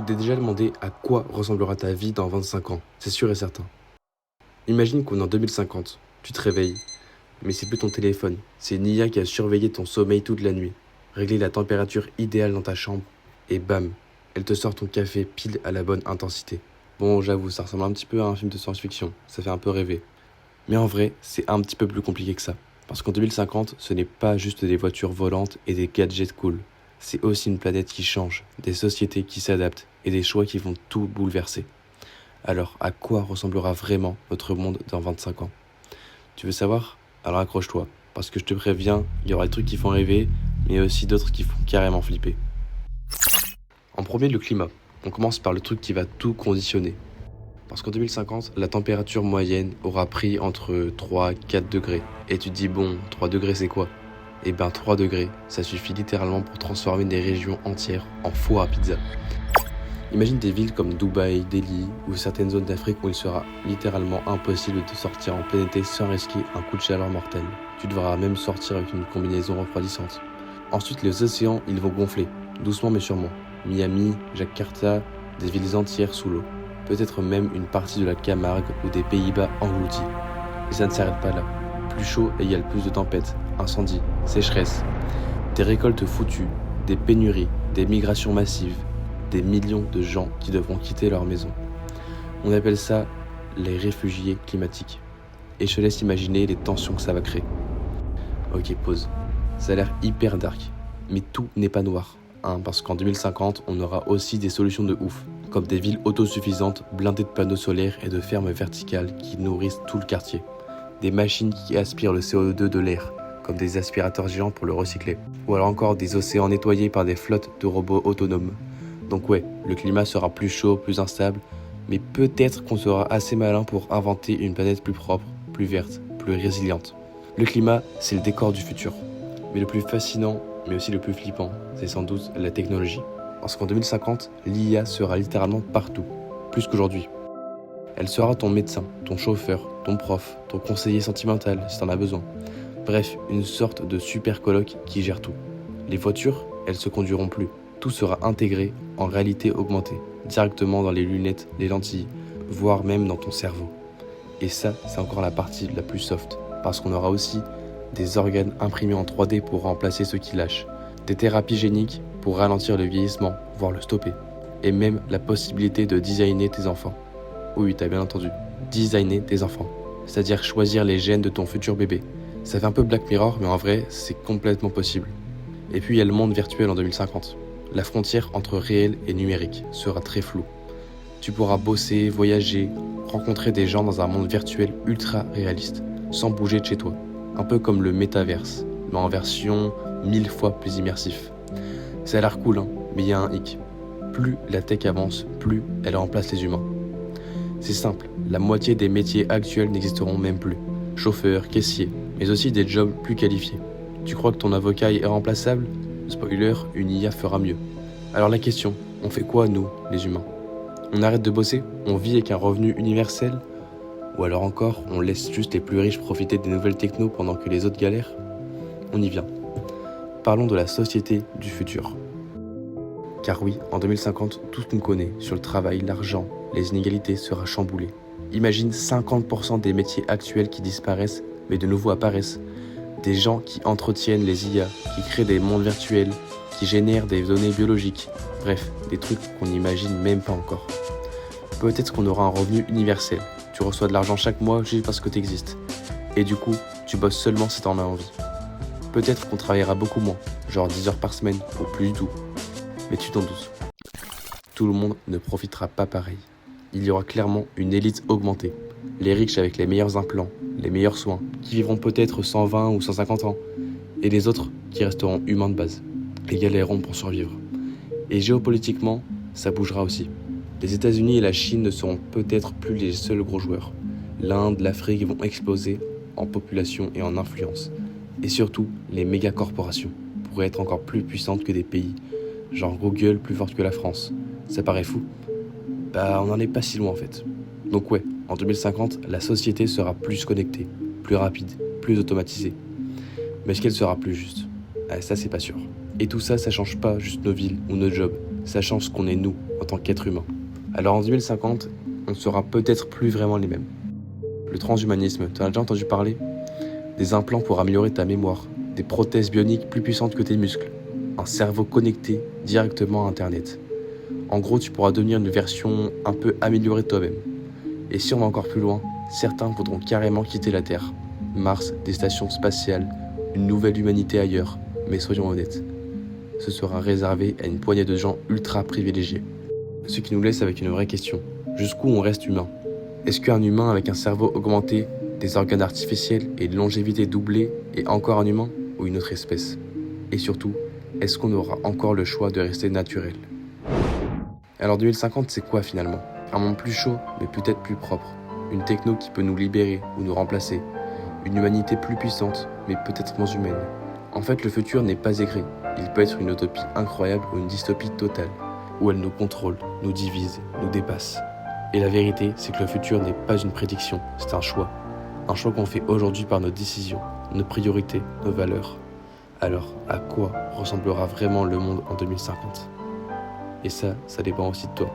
t'es déjà demandé à quoi ressemblera ta vie dans 25 ans, c'est sûr et certain. Imagine qu'on est en 2050, tu te réveilles, mais c'est plus ton téléphone, c'est une IA qui a surveillé ton sommeil toute la nuit, réglé la température idéale dans ta chambre, et bam, elle te sort ton café pile à la bonne intensité. Bon, j'avoue, ça ressemble un petit peu à un film de science-fiction, ça fait un peu rêver. Mais en vrai, c'est un petit peu plus compliqué que ça. Parce qu'en 2050, ce n'est pas juste des voitures volantes et des gadgets cool. C'est aussi une planète qui change, des sociétés qui s'adaptent et des choix qui vont tout bouleverser. Alors, à quoi ressemblera vraiment notre monde dans 25 ans? Tu veux savoir? Alors accroche-toi, parce que je te préviens, il y aura des trucs qui font rêver, mais aussi d'autres qui font carrément flipper. En premier, le climat. On commence par le truc qui va tout conditionner. Parce qu'en 2050, la température moyenne aura pris entre 3 et 4 degrés. Et tu te dis, bon, 3 degrés c'est quoi? Eh ben 3 degrés, ça suffit littéralement pour transformer des régions entières en four à pizza. Imagine des villes comme Dubaï, Delhi ou certaines zones d'Afrique où il sera littéralement impossible de sortir en plein été sans risquer un coup de chaleur mortel. Tu devras même sortir avec une combinaison refroidissante. Ensuite, les océans, ils vont gonfler, doucement mais sûrement. Miami, Jakarta, des villes entières sous l'eau. Peut-être même une partie de la Camargue ou des Pays-Bas engloutis. Et ça ne s'arrête pas là. Plus chaud égale plus de tempêtes, incendies, sécheresses, des récoltes foutues, des pénuries, des migrations massives, des millions de gens qui devront quitter leur maison. On appelle ça les réfugiés climatiques. Et je te laisse imaginer les tensions que ça va créer. Ok, pause. Ça a l'air hyper dark, mais tout n'est pas noir. Parce qu'en 2050, on aura aussi des solutions de ouf, comme des villes autosuffisantes blindées de panneaux solaires et de fermes verticales qui nourrissent tout le quartier. Des machines qui aspirent le CO2 de l'air, comme des aspirateurs géants pour le recycler. Ou alors encore des océans nettoyés par des flottes de robots autonomes. Donc ouais, le climat sera plus chaud, plus instable, mais peut-être qu'on sera assez malin pour inventer une planète plus propre, plus verte, plus résiliente. Le climat, c'est le décor du futur. Mais le plus fascinant, mais aussi le plus flippant, c'est sans doute la technologie. Parce qu'en 2050, l'IA sera littéralement partout, plus qu'aujourd'hui. Elle sera ton médecin, ton chauffeur, ton prof, ton conseiller sentimental si t'en as besoin. Bref, une sorte de super coloc qui gère tout. Les voitures, elles se conduiront plus. Tout sera intégré en réalité augmentée, directement dans les lunettes, les lentilles, voire même dans ton cerveau. Et ça, c'est encore la partie la plus soft, parce qu'on aura aussi des organes imprimés en 3D pour remplacer ceux qui lâchent, des thérapies géniques pour ralentir le vieillissement, voire le stopper, et même la possibilité de designer tes enfants. Oui, t'as bien entendu, designer tes enfants, c'est-à-dire choisir les gènes de ton futur bébé. Ça fait un peu Black Mirror, mais en vrai, c'est complètement possible. Et puis il y a le monde virtuel en 2050. La frontière entre réel et numérique sera très floue. Tu pourras bosser, voyager, rencontrer des gens dans un monde virtuel ultra réaliste, sans bouger de chez toi. Un peu comme le métaverse, mais en version 1000 fois plus immersif. Ça a l'air cool, mais il y a un hic. Plus la tech avance, plus elle remplace les humains. C'est simple, la moitié des métiers actuels n'existeront même plus. Chauffeur, caissier, mais aussi des jobs plus qualifiés. Tu crois que ton avocat est irremplaçable? Spoiler, une IA fera mieux. Alors la question, on fait quoi nous, les humains? On arrête de bosser? On vit avec un revenu universel? Ou alors encore, on laisse juste les plus riches profiter des nouvelles technos pendant que les autres galèrent? On y vient. Parlons de la société du futur. Car oui, en 2050, tout ce qu'on connaît sur le travail, l'argent, les inégalités sera chamboulé. Imagine 50% des métiers actuels qui disparaissent, mais de nouveau apparaissent. Des gens qui entretiennent les IA, qui créent des mondes virtuels, qui génèrent des données biologiques. Bref, des trucs qu'on n'imagine même pas encore. Peut-être qu'on aura un revenu universel. Tu reçois de l'argent chaque mois juste parce que tu existes. Et du coup, tu bosses seulement si t'en as envie. Peut-être qu'on travaillera beaucoup moins, genre 10 heures par semaine, ou plus du tout. Mais tu t'en doutes. Tout le monde ne profitera pas pareil. Il y aura clairement une élite augmentée. Les riches avec les meilleurs implants, les meilleurs soins, qui vivront peut-être 120 ou 150 ans. Et les autres qui resteront humains de base, et galéreront pour survivre. Et géopolitiquement, ça bougera aussi. Les États-Unis et la Chine ne seront peut-être plus les seuls gros joueurs. L'Inde, l'Afrique vont exploser en population et en influence. Et surtout, les méga-corporations pourraient être encore plus puissantes que des pays, genre Google plus forte que la France. Ça paraît fou? On n'en est pas si loin en fait. Donc ouais, en 2050, la société sera plus connectée, plus rapide, plus automatisée. Mais est-ce qu'elle sera plus juste? Ça c'est pas sûr. Et tout ça, ça change pas juste nos villes ou nos jobs, sachant ce qu'on est nous en tant qu'être humain. Alors en 2050, on ne sera peut-être plus vraiment les mêmes. Le transhumanisme, tu en as déjà entendu parler? Des implants pour améliorer ta mémoire, des prothèses bioniques plus puissantes que tes muscles, un cerveau connecté directement à Internet. En gros, tu pourras devenir une version un peu améliorée de toi-même. Et si on va encore plus loin, certains voudront carrément quitter la Terre. Mars, des stations spatiales, une nouvelle humanité ailleurs. Mais soyons honnêtes, ce sera réservé à une poignée de gens ultra privilégiés. Ce qui nous laisse avec une vraie question. Jusqu'où on reste humain? Est-ce qu'un humain avec un cerveau augmenté, des organes artificiels et une longévité doublée est encore un humain ou une autre espèce? Et surtout, est-ce qu'on aura encore le choix de rester naturel? Alors 2050, c'est quoi finalement? Un monde plus chaud, mais peut-être plus propre. Une techno qui peut nous libérer ou nous remplacer. Une humanité plus puissante, mais peut-être moins humaine. En fait, le futur n'est pas écrit. Il peut être une utopie incroyable ou une dystopie totale, où elle nous contrôle, nous divise, nous dépasse. Et la vérité, c'est que le futur n'est pas une prédiction, c'est un choix. Un choix qu'on fait aujourd'hui par nos décisions, nos priorités, nos valeurs. Alors, à quoi ressemblera vraiment le monde en 2050? Et ça dépend aussi de toi.